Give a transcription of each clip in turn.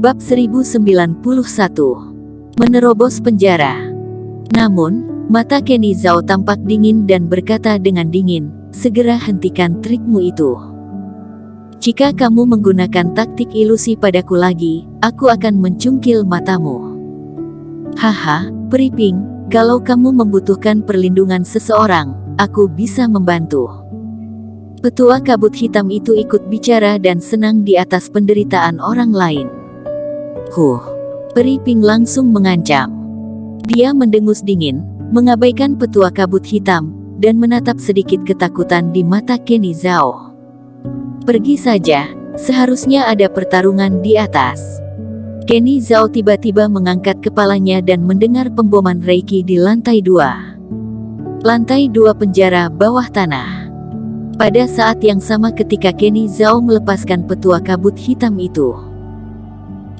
Bab 1091. Menerobos penjara. Namun, mata Kenny Zhao tampak dingin dan berkata dengan dingin, "Segera hentikan trikmu itu. Jika kamu menggunakan taktik ilusi padaku lagi, aku akan mencungkil matamu." "Haha, Periping, kalau kamu membutuhkan perlindungan seseorang, aku bisa membantu." Petua kabut hitam itu ikut bicara dan senang di atas penderitaan orang lain. Periping langsung mengancam. Dia mendengus dingin, mengabaikan petua kabut hitam, dan menatap sedikit ketakutan di mata Kenny Zhao. "Pergi saja, seharusnya ada pertarungan di atas." Kenny Zhao tiba-tiba mengangkat kepalanya dan mendengar pemboman Reiki di lantai 2. Lantai 2 penjara bawah tanah. Pada saat yang sama ketika Kenny Zhao melepaskan petua kabut hitam itu,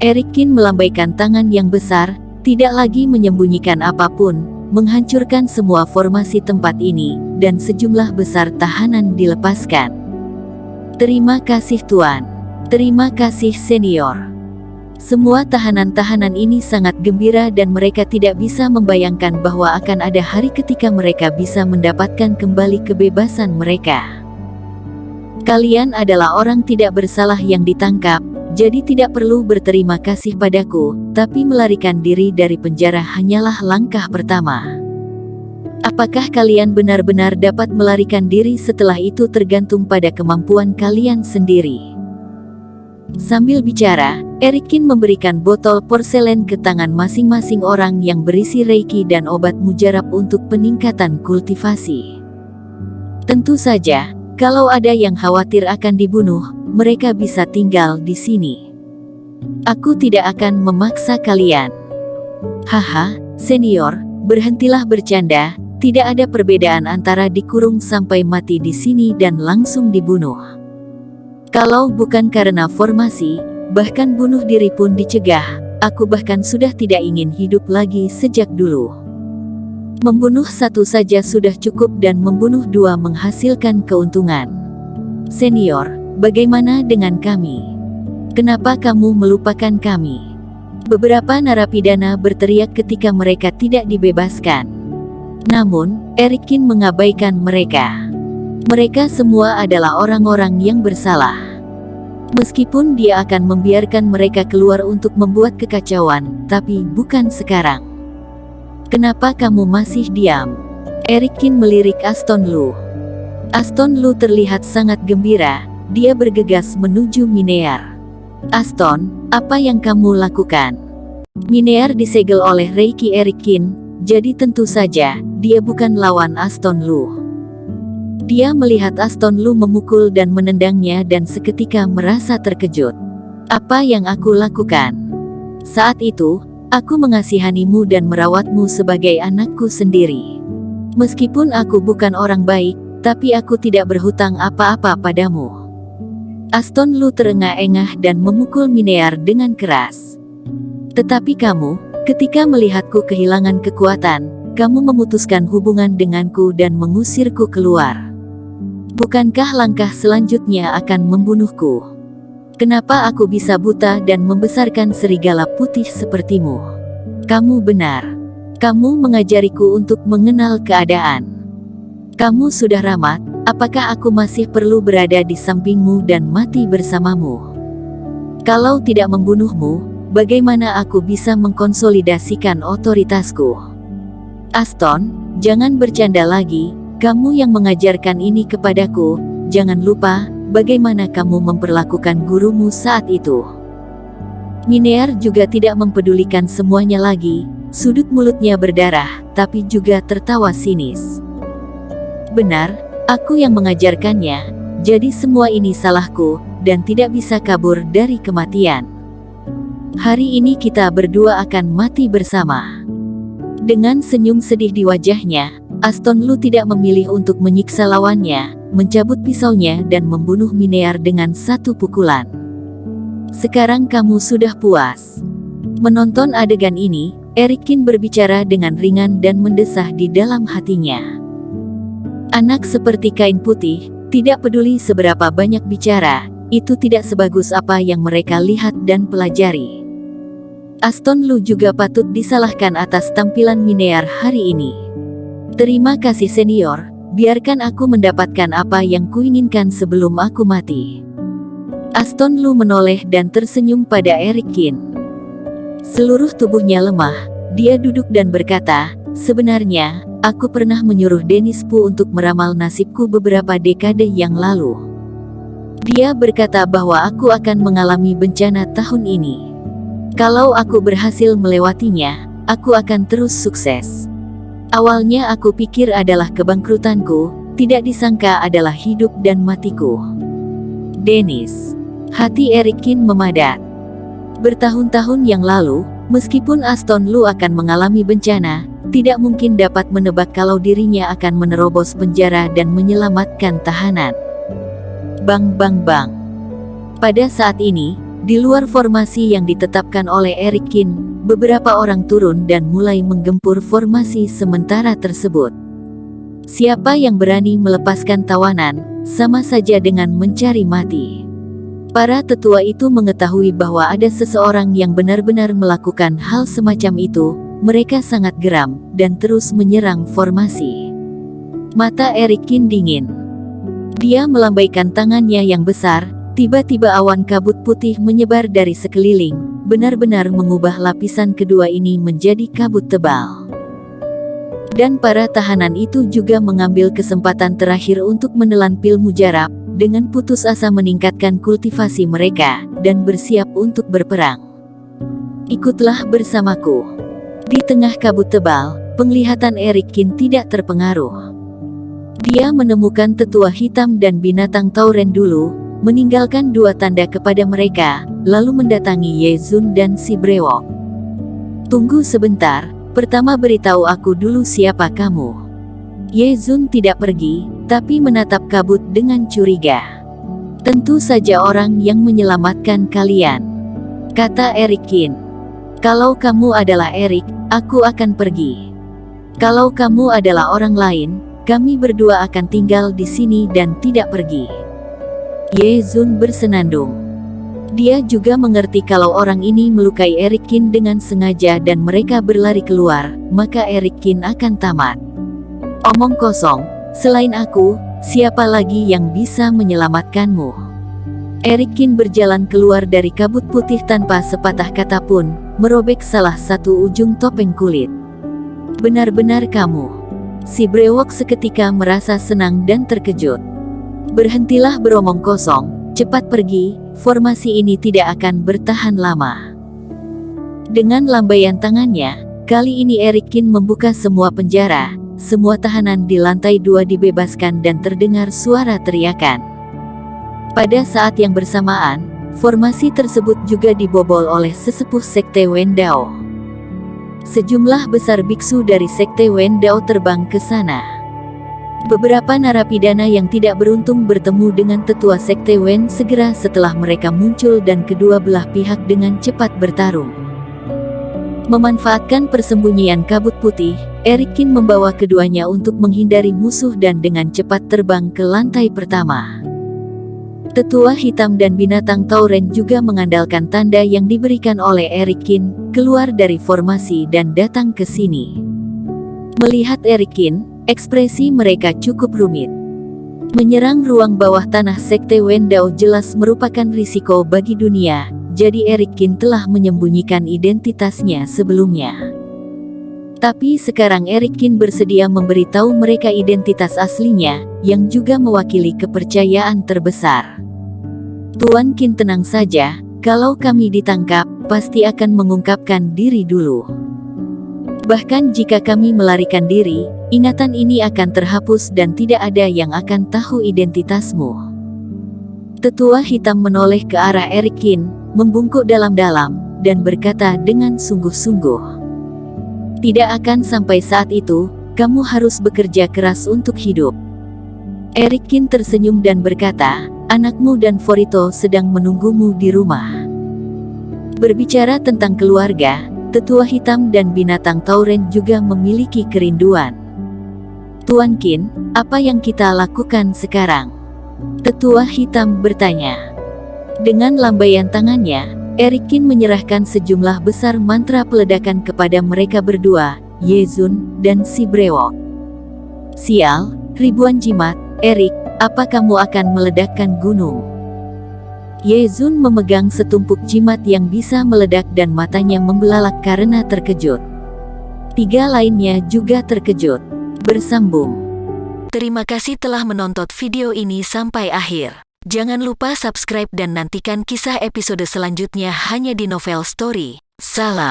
Eric Qin melambaikan tangan yang besar, tidak lagi menyembunyikan apapun, menghancurkan semua formasi tempat ini, dan sejumlah besar tahanan dilepaskan. "Terima kasih Tuan. Terima kasih Senior." Semua tahanan-tahanan ini sangat gembira dan mereka tidak bisa membayangkan bahwa akan ada hari ketika mereka bisa mendapatkan kembali kebebasan mereka. "Kalian adalah orang tidak bersalah yang ditangkap, jadi tidak perlu berterima kasih padaku, tapi melarikan diri dari penjara hanyalah langkah pertama. Apakah kalian benar-benar dapat melarikan diri setelah itu tergantung pada kemampuan kalian sendiri." Sambil bicara, Eric Qin memberikan botol porselen ke tangan masing-masing orang yang berisi Reiki dan obat mujarab untuk peningkatan kultivasi. "Tentu saja, kalau ada yang khawatir akan dibunuh, mereka bisa tinggal di sini. Aku tidak akan memaksa kalian." "Haha, Senior, berhentilah bercanda, tidak ada perbedaan antara dikurung sampai mati di sini dan langsung dibunuh. Kalau bukan karena formasi, bahkan bunuh diri pun dicegah, aku bahkan sudah tidak ingin hidup lagi sejak dulu. Membunuh satu saja sudah cukup dan membunuh dua menghasilkan keuntungan. Senior, bagaimana dengan kami? Kenapa kamu melupakan kami?" Beberapa narapidana berteriak ketika mereka tidak dibebaskan. Namun, Eric Qin mengabaikan mereka. Mereka semua adalah orang-orang yang bersalah. Meskipun dia akan membiarkan mereka keluar untuk membuat kekacauan, tapi bukan sekarang. "Kenapa kamu masih diam?" Eric Qin melirik Aston Lu. Aston Lu terlihat sangat gembira, dia bergegas menuju Minear. "Aston, apa yang kamu lakukan?" Minear disegel oleh Reiki Eric Qin, jadi tentu saja, dia bukan lawan Aston Lu. Dia melihat Aston Lu memukul dan menendangnya dan seketika merasa terkejut. "Apa yang aku lakukan? Saat itu, aku mengasihanimu dan merawatmu sebagai anakku sendiri. Meskipun aku bukan orang baik, tapi aku tidak berhutang apa-apa padamu." Aston Lu terengah-engah dan memukul Minear dengan keras. "Tetapi kamu, ketika melihatku kehilangan kekuatan, kamu memutuskan hubungan denganku dan mengusirku keluar. Bukankah langkah selanjutnya akan membunuhku? Kenapa aku bisa buta dan membesarkan serigala putih sepertimu? Kamu benar. Kamu mengajariku untuk mengenal keadaan. Kamu sudah ramat, apakah aku masih perlu berada di sampingmu dan mati bersamamu? Kalau tidak membunuhmu, bagaimana aku bisa mengkonsolidasikan otoritasku? Aston, jangan bercanda lagi, kamu yang mengajarkan ini kepadaku, jangan lupa, bagaimana kamu memperlakukan gurumu saat itu." Minear juga tidak mempedulikan semuanya lagi, sudut mulutnya berdarah, tapi juga tertawa sinis. "Benar, aku yang mengajarkannya, jadi semua ini salahku, dan tidak bisa kabur dari kematian. Hari ini kita berdua akan mati bersama." Dengan senyum sedih di wajahnya, Aston Lu tidak memilih untuk menyiksa lawannya, mencabut pisaunya dan membunuh Minear dengan satu pukulan. "Sekarang kamu sudah puas?" Menonton adegan ini, Eric Qin berbicara dengan ringan dan mendesah di dalam hatinya. Anak seperti kain putih, tidak peduli seberapa banyak bicara, itu tidak sebagus apa yang mereka lihat dan pelajari. Aston Lu juga patut disalahkan atas tampilan Minear hari ini. Terima kasih senior, biarkan aku mendapatkan apa yang kuinginkan sebelum aku mati. Aston Lu menoleh dan tersenyum pada Eric Kin. Seluruh tubuhnya lemah, dia duduk dan berkata, sebenarnya, aku pernah menyuruh Dennis Pu untuk meramal nasibku beberapa dekade yang lalu. Dia berkata bahwa aku akan mengalami bencana tahun ini. Kalau aku berhasil melewatinya, aku akan terus sukses. Awalnya aku pikir adalah kebangkrutanku, tidak disangka adalah hidup dan matiku. Dennis. Hati Eric Kin memadat. Bertahun-tahun yang lalu, meskipun Aston Lu akan mengalami bencana, tidak mungkin dapat menebak kalau dirinya akan menerobos penjara dan menyelamatkan tahanan. Bang bang bang. Pada saat ini, di luar formasi yang ditetapkan oleh Eric Kin, beberapa orang turun dan mulai menggempur formasi sementara tersebut. Siapa yang berani melepaskan tawanan, sama saja dengan mencari mati. Para tetua itu mengetahui bahwa ada seseorang yang benar-benar melakukan hal semacam itu. Mereka sangat geram dan terus menyerang formasi. Mata Eric Kin dingin. Dia melambaikan tangannya yang besar, tiba-tiba awan kabut putih menyebar dari sekeliling, benar-benar mengubah lapisan kedua ini menjadi kabut tebal. Dan para tahanan itu juga mengambil kesempatan terakhir untuk menelan pil mujarab, dengan putus asa meningkatkan kultivasi mereka, dan bersiap untuk berperang. Ikutlah bersamaku. Di tengah kabut tebal, penglihatan Eric Kin tidak terpengaruh. Dia menemukan tetua hitam dan binatang tauren dulu, meninggalkan dua tanda kepada mereka, lalu mendatangi Ye Zun dan si Brewok. Tunggu sebentar, pertama beritahu aku dulu siapa kamu. Ye Zun tidak pergi, tapi menatap kabut dengan curiga. Tentu saja orang yang menyelamatkan kalian, kata Eric Kin. Kalau kamu adalah Eric, aku akan pergi. Kalau kamu adalah orang lain, kami berdua akan tinggal di sini dan tidak pergi. Ye Zun bersenandung. Dia juga mengerti kalau orang ini melukai Eric Kin dengan sengaja dan mereka berlari keluar, maka Eric Kin akan tamat. Omong kosong, selain aku, siapa lagi yang bisa menyelamatkanmu? Eric Kin berjalan keluar dari kabut putih tanpa sepatah kata pun, merobek salah satu ujung topeng kulit. Benar-benar kamu. Si Brewok seketika merasa senang dan terkejut. Berhentilah beromong kosong, cepat pergi, formasi ini tidak akan bertahan lama. Dengan lambaian tangannya, kali ini Eric Kin membuka semua penjara, semua tahanan di lantai 2 dibebaskan dan terdengar suara teriakan. Pada saat yang bersamaan, formasi tersebut juga dibobol oleh sesepuh sekte Wendao. Sejumlah besar biksu dari sekte Wendao terbang ke sana. Beberapa narapidana yang tidak beruntung bertemu dengan tetua sekte Wen segera setelah mereka muncul dan kedua belah pihak dengan cepat bertarung. Memanfaatkan persembunyian kabut putih, Eric Kin membawa keduanya untuk menghindari musuh dan dengan cepat terbang ke lantai pertama. Tetua hitam dan binatang tauren juga mengandalkan tanda yang diberikan oleh Eric Kin, keluar dari formasi dan datang ke sini. Melihat Eric Kin, ekspresi mereka cukup rumit. Menyerang ruang bawah tanah sekte Wendao jelas merupakan risiko bagi dunia, jadi Eric Kin telah menyembunyikan identitasnya sebelumnya. Tapi sekarang Eric Kin bersedia memberitahu mereka identitas aslinya, yang juga mewakili kepercayaan terbesar. Tuan Kin tenang saja, kalau kami ditangkap, pasti akan mengungkapkan diri dulu. Bahkan jika kami melarikan diri, ingatan ini akan terhapus dan tidak ada yang akan tahu identitasmu. Tetua hitam menoleh ke arah Eric Kin, membungkuk dalam-dalam, dan berkata dengan sungguh-sungguh. Tidak akan sampai saat itu, kamu harus bekerja keras untuk hidup. Eric Kin tersenyum dan berkata, anakmu dan Forito sedang menunggumu di rumah. Berbicara tentang keluarga, tetua hitam dan binatang tauren juga memiliki kerinduan. Tuan Kin, apa yang kita lakukan sekarang? Tetua hitam bertanya. Dengan lambaian tangannya, Erikin menyerahkan sejumlah besar mantra peledakan kepada mereka berdua, Yezun dan si brewok. Sial, ribuan jimat, Erik, apa kamu akan meledakkan gunung? Yezun memegang setumpuk jimat yang bisa meledak dan matanya membelalak karena terkejut. 3 lainnya juga terkejut. Bersambung. Terima kasih telah menonton video ini sampai akhir. Jangan lupa subscribe dan nantikan kisah episode selanjutnya hanya di Novel Story. Salam.